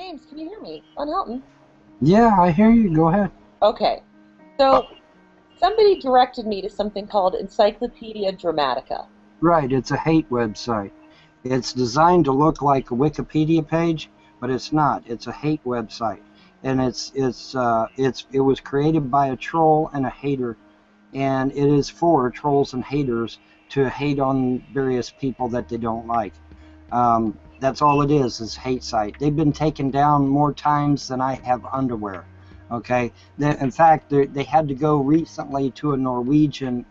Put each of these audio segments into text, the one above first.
James, can you hear me? VonHelton. Yeah, I hear you. Go ahead. Okay. So somebody directed me to something called Encyclopedia Dramatica. Right, it's a hate website. It's designed to look like a Wikipedia page, but it's not. It's a hate website, and it was created by a troll and a hater, and it is for trolls and haters to hate on various people that they don't like. That's all it is hate site. They've been taken down more times than I have underwear. Okay, in fact, they had to go recently to a Norwegian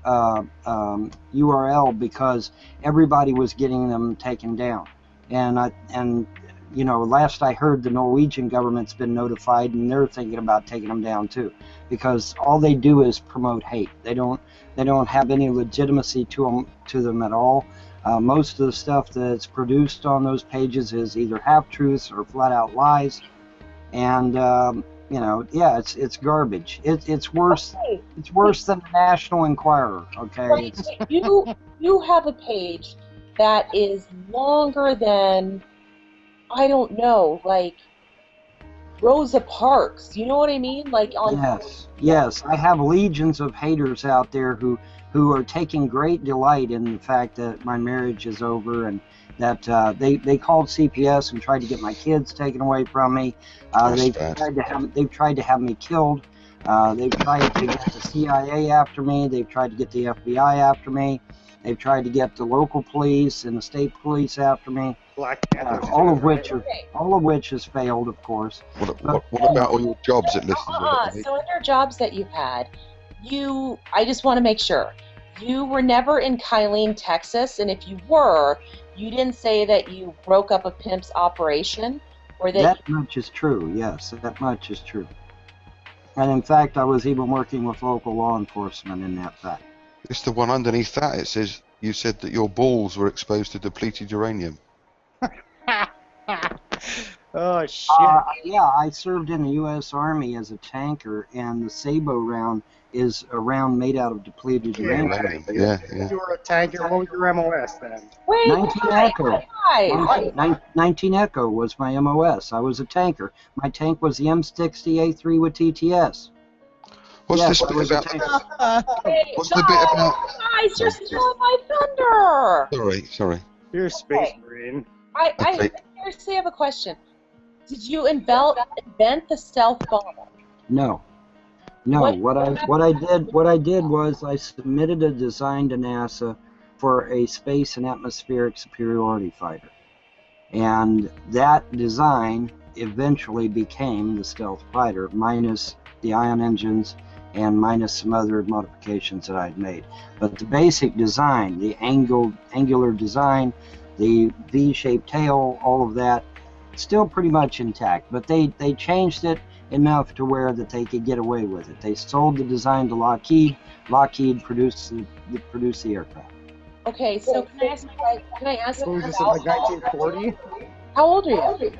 URL because everybody was getting them taken down. And you know, last I heard, the Norwegian government's been notified, and they're thinking about taking them down too, because all they do is promote hate. They don't have any legitimacy to them at all. Most of the stuff that's produced on those pages is either half-truths or flat-out lies, and you know, yeah, it's garbage. It's worse. Okay. It's worse than the National Enquirer. Okay. Right. You have a page that is longer than, I don't know, like Rosa Parks. You know what I mean? Like on. Yes. I have legions of haters out there who are taking great delight in the fact that my marriage is over, and that they called CPS and tried to get my kids taken away from me. They've tried to have me killed. They've tried to get the CIA after me. They've tried to get the FBI after me. They've tried to get the local police and the state police after me. All of which has failed, of course. What about all your jobs at Listen? So in your jobs that you've had, I just want to make sure, you were never in Kylene, Texas, and if you were, you didn't say that you broke up a pimp's operation, or that much is true. Yes, that much is true. And in fact, I was even working with local law enforcement in that fact. It's the one underneath that. It says you said that your balls were exposed to depleted uranium. Oh shit! Yeah, I served in the U.S. Army as a tanker, and the Sabo round is a round made out of depleted uranium. Yeah. You were a tanker. What was your MOS then? Wait, 19 Echo. 19 Echo was my MOS. I was a tanker. My tank was the M60A3 with TTS. What's this bit about? What's the bit about? Guys, you're stealing my thunder. Sorry. You're a space marine. I seriously have a question. Did you invent the stealth bomber? No. What I did was I submitted a design to NASA for a space and atmospheric superiority fighter, and that design eventually became the stealth fighter, minus the ion engines and minus some other modifications that I'd made. But the basic design, the angular design, the V-shaped tail, all of that, still pretty much intact. But they changed it enough to where that they could get away with it. They sold the design to Lockheed. Lockheed produced the aircraft. Okay, so can I ask So was this in like 1940? how old are you?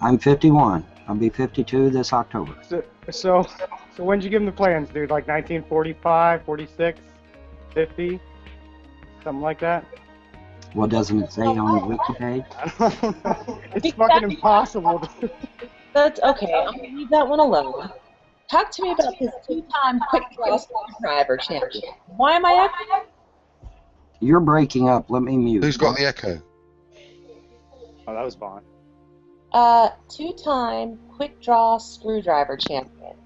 I'm 51. I'll be 52 this October. So when did you give them the plans, dude? Like 1945, 46, 50, something like that? What doesn't it say on the wiki page? It's fucking impossible. That's okay. I'm gonna leave that one alone. Talk to me about this two-time quick draw screwdriver champion. Why am I echoing? You're breaking up. Let me mute. Who's got the echo? Oh, that was Vaughn. Two-time quick draw screwdriver champion.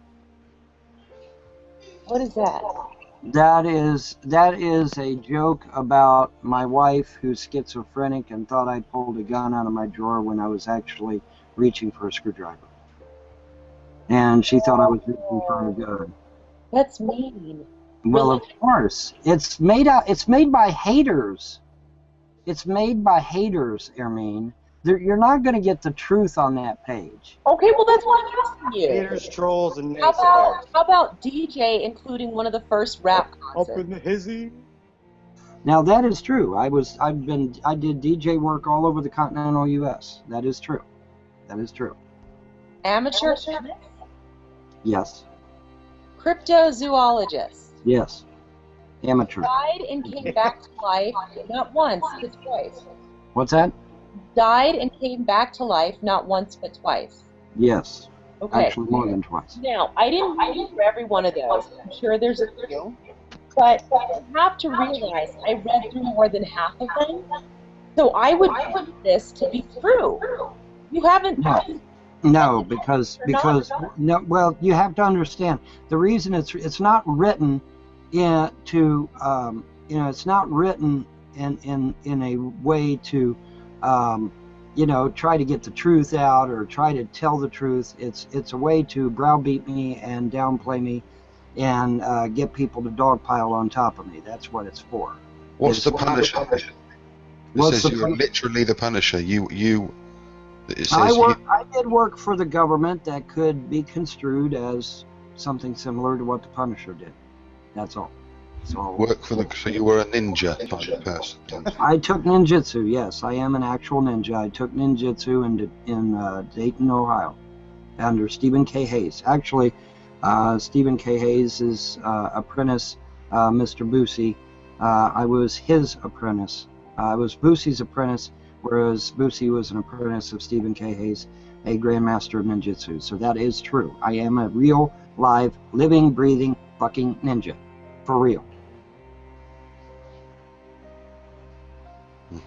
What is that? That is a joke about my wife, who's schizophrenic and thought I pulled a gun out of my drawer when I was actually reaching for a screwdriver. And she thought I was reaching for a gun. That's mean. Well, of course. It's made by haters. It's made by haters, Ermine. You're not going to get the truth on that page. Okay, well that's what I'm asking you. Haters, trolls, and How naysayers. about DJ including one of the first rap Up concerts? in the hizzy. Now that is true. I did DJ work all over the continental U.S. That is true. That is true. Amateur chemist? Yes. Cryptozoologist. Yes. Amateur. Died and came back to life not once, but twice. What's that? died and came back to life not once but twice. Yes. Okay. Actually, more than twice. Now, I didn't read through every one of those. I'm sure there's a few. But you have to realize I read through more than half of them. So I would believe this to be true. You haven't... No, because no. Well, you have to understand the reason it's not written into it's not written in a way to try to get the truth out or try to tell the truth. It's a way to browbeat me and downplay me and get people to dogpile on top of me. That's what it's for. What's the Punisher? It says you're literally the Punisher. I did work for the government that could be construed as something similar to what the Punisher did. That's all. So you were a ninja type of person. I took ninjutsu. Yes, I am an actual ninja. I took ninjutsu in Dayton, Ohio, under Stephen K. Hayes. Actually, Stephen K. Hayes' apprentice, Mr. Boosie. I was his apprentice. I was Boosie's apprentice, whereas Boosie was an apprentice of Stephen K. Hayes, a Grandmaster of Ninjutsu. So that is true. I am a real, live, living, breathing, fucking ninja. For real.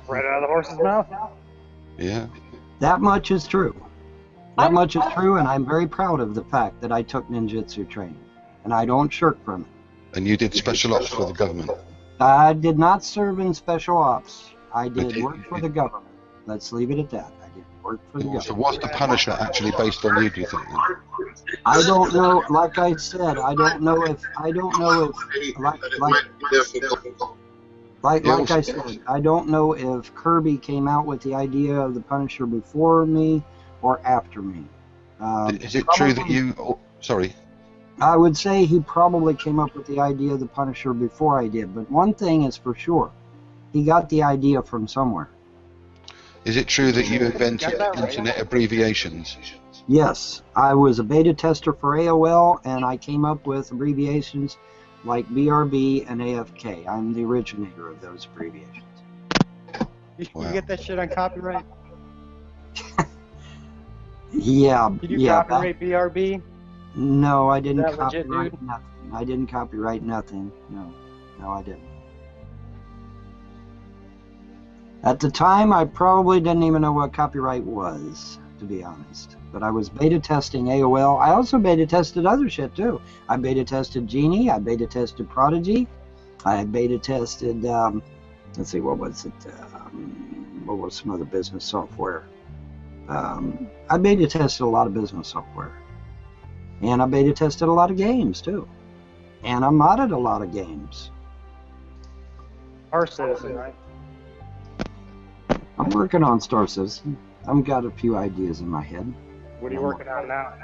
Right out of the horse's mouth? Yeah. That much is true. That much is true, and I'm very proud of the fact that I took ninjutsu training. And I don't shirk from it. And you did special ops for the government? I did not serve in special ops. I did work for the government. Let's leave it at that. I did work for the government. So what's the Punisher actually based on you, do you think? I don't know. Like I said, I don't know if like I said, I don't know if Kirby came out with the idea of the Punisher before me or after me. Is it true that you... Oh, sorry. I would say he probably came up with the idea of the Punisher before I did, but one thing is for sure. He got the idea from somewhere. Is it true that you invented internet abbreviations? Yes, I was a beta tester for AOL, and I came up with abbreviations like BRB and AFK. I'm the originator of those abbreviations. You get that shit on copyright? Yeah. Did you copyright BRB? No, I didn't copyright nothing. I didn't copyright nothing. No, I didn't. At the time, I probably didn't even know what copyright was, to be honest. But I was beta testing AOL. I also beta tested other shit, too. I beta tested Genie. I beta tested Prodigy. I beta tested, let's see, what was it? What was some other business software? I beta tested a lot of business software. And I beta tested a lot of games, too. And I modded a lot of games. Our Citizen, right? I'm working on Star Citizen. I've got a few ideas in my head. What are you working on now?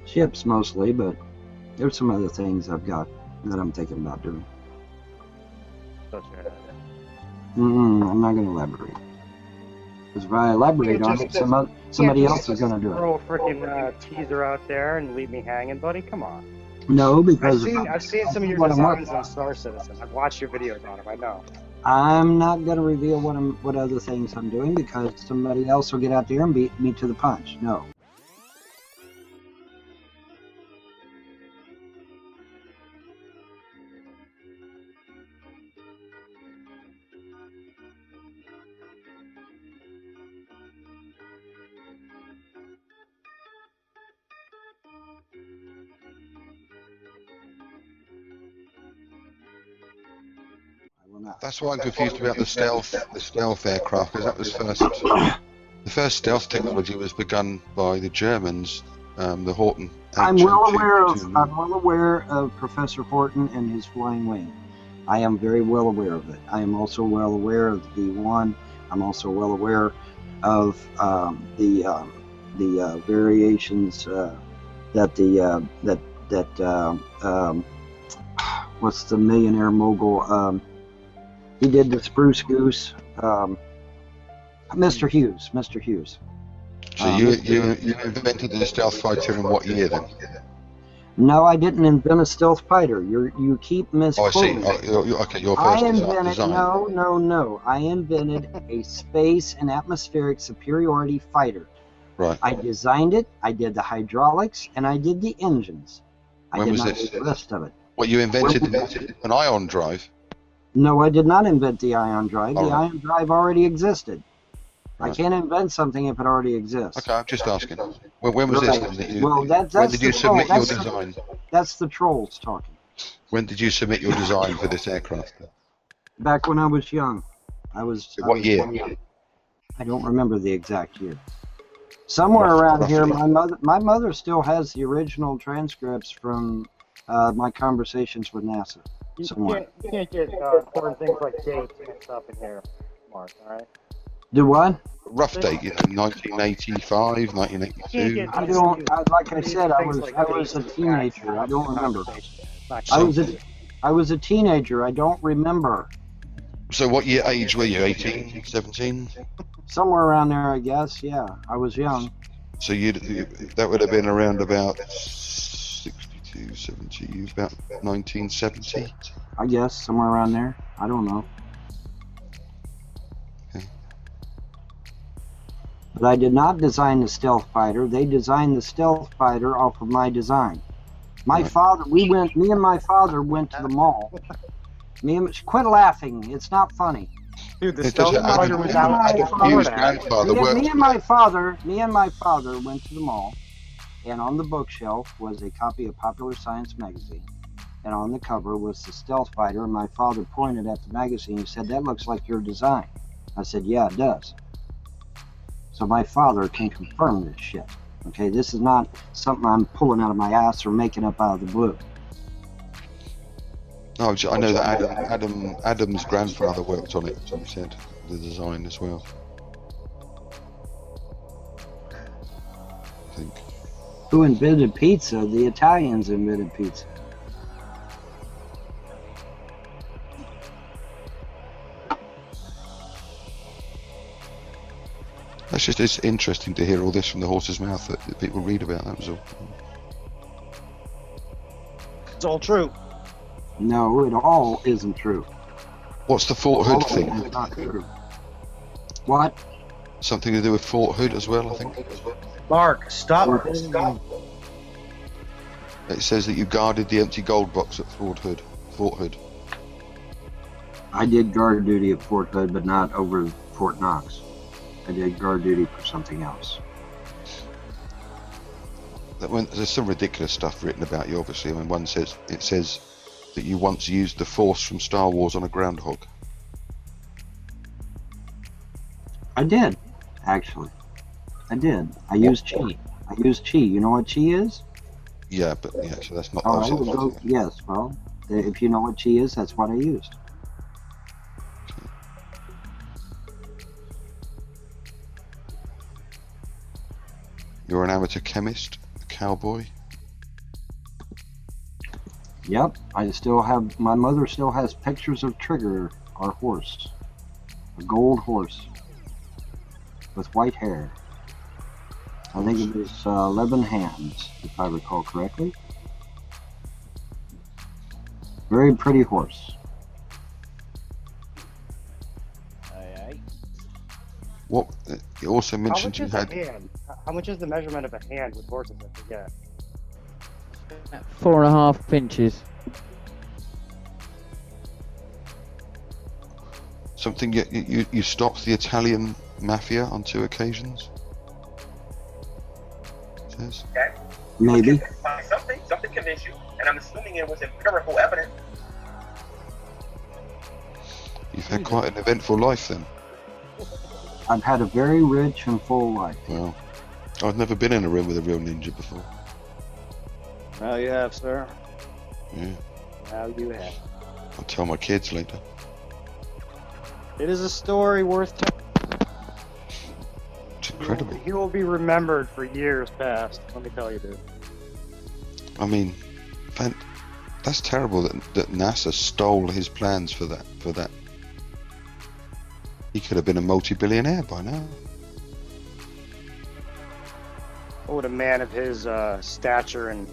Ships mostly, but there's some other things I've got that I'm thinking about doing. I'm not going to elaborate. Because if I elaborate on it, somebody else is going to do it. Throw a freaking teaser out there and leave me hanging, buddy. Come on. No, because I've seen some of your designs on Star Citizen. I've watched your videos on them. I know. I'm not going to reveal what other things I'm doing because somebody else will get out there and beat me to the punch. No. That's why I'm confused about the stealth aircraft, because that was the first stealth technology was begun by the Germans, the Horton. I'm well aware of Professor Horton and his flying wing. I am very well aware of it. I am also well aware of the V1. I'm also well aware of the variations that what's the millionaire mogul? He did the Spruce Goose. Mr. Hughes. Mr. Hughes. So you invented the stealth fighter in what year then? No, I didn't invent a stealth fighter. You keep misquoting. Oh, I see. Okay, your I first invented design. No. I invented a space and atmospheric superiority fighter. Right. I designed it. I did the hydraulics and I did the engines. When was this? The rest of it. What you invented an ion drive? No, I did not invent the ion drive. All the right. ion drive already existed. Right. I can't invent something if it already exists. Okay, I'm just asking. When was this? Then When did you submit your design? That's the trolls talking. When did you submit your design for this aircraft? Back when I was young. What year? I don't remember the exact year. Somewhere around here, my mother still has the original transcripts from my conversations with NASA. You can't get important things like dates and stuff in here, Mark, all right? Do what? Rough date, 1985, 1982. I don't. Like I said, I was a teenager. I don't remember. I was a teenager. I don't remember. So what year age were you? 18, 17? Somewhere around there, I guess. Yeah, I was young. So that would have been around about 62, 70, about 1970. I guess somewhere around there. I don't know. Okay. But I did not design the stealth fighter. They designed the stealth fighter off of my design. Me and my father went to the mall. Quit laughing. It's not funny. Dude, the stealth fighter was out. Me and my father went to the mall, and on the bookshelf was a copy of Popular Science magazine, and on the cover was the stealth fighter, and my father pointed at the magazine and said, "That looks like your design." I said, "Yeah, it does." So my father can confirm this shit. Okay, this is not something I'm pulling out of my ass or making up out of the blue. No, I know that Adam's grandfather worked on it, he said, the design as well. I think. Who invented pizza? The Italians invented pizza. It's interesting to hear all this from the horse's mouth that people read about, that was all. It's all true. No, it all isn't true. What's the Fort Hood thing? It's not true. What? Something to do with Fort Hood as well, I think. Mark, stop. It says that you guarded the empty gold box at Fort Hood. I did guard duty at Fort Hood, but not over Fort Knox. I did guard duty for something else. There's some ridiculous stuff written about you, obviously. I mean, it says that you once used the Force from Star Wars on a groundhog. I did, actually. I did. I used chi. You know what chi is? Yeah, so that's not. Oh, yes. Well, if you know what chi is, that's what I used. You're an amateur chemist, a cowboy. Yep, my mother still has pictures of Trigger, our horse. A gold horse. With white hair. I think it was 11 hands, if I recall correctly. Very pretty horse. Aye. What? You also mentioned you had. How much is the measurement of a hand with horses? I forget. 4.5 inches. Something you stopped the Italian mafia on 2 occasions. It says. Okay. Maybe. Something convinced you, and I'm assuming it was empirical evidence. You've had quite an eventful life then. I've had a very rich and full life. Well, I've never been in a room with a real ninja before. Now you have, sir. Yeah. Now you have. I'll tell my kids later. It is a story worth telling. It's incredible. He will be remembered for years past. Let me tell you, dude. I mean, that's terrible that NASA stole his plans for that. He could have been a multi-billionaire by now. What would a man of his stature and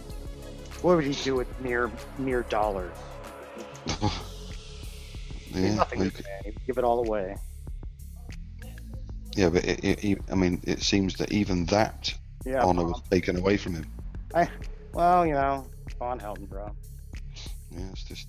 What would he do with mere dollars? Yeah, Nothing well, to say. He'd give it all away. yeah, but I mean, it seems that even that Yeah. honor was taken away from him. Well, VonHelton, bro. Yeah, it's just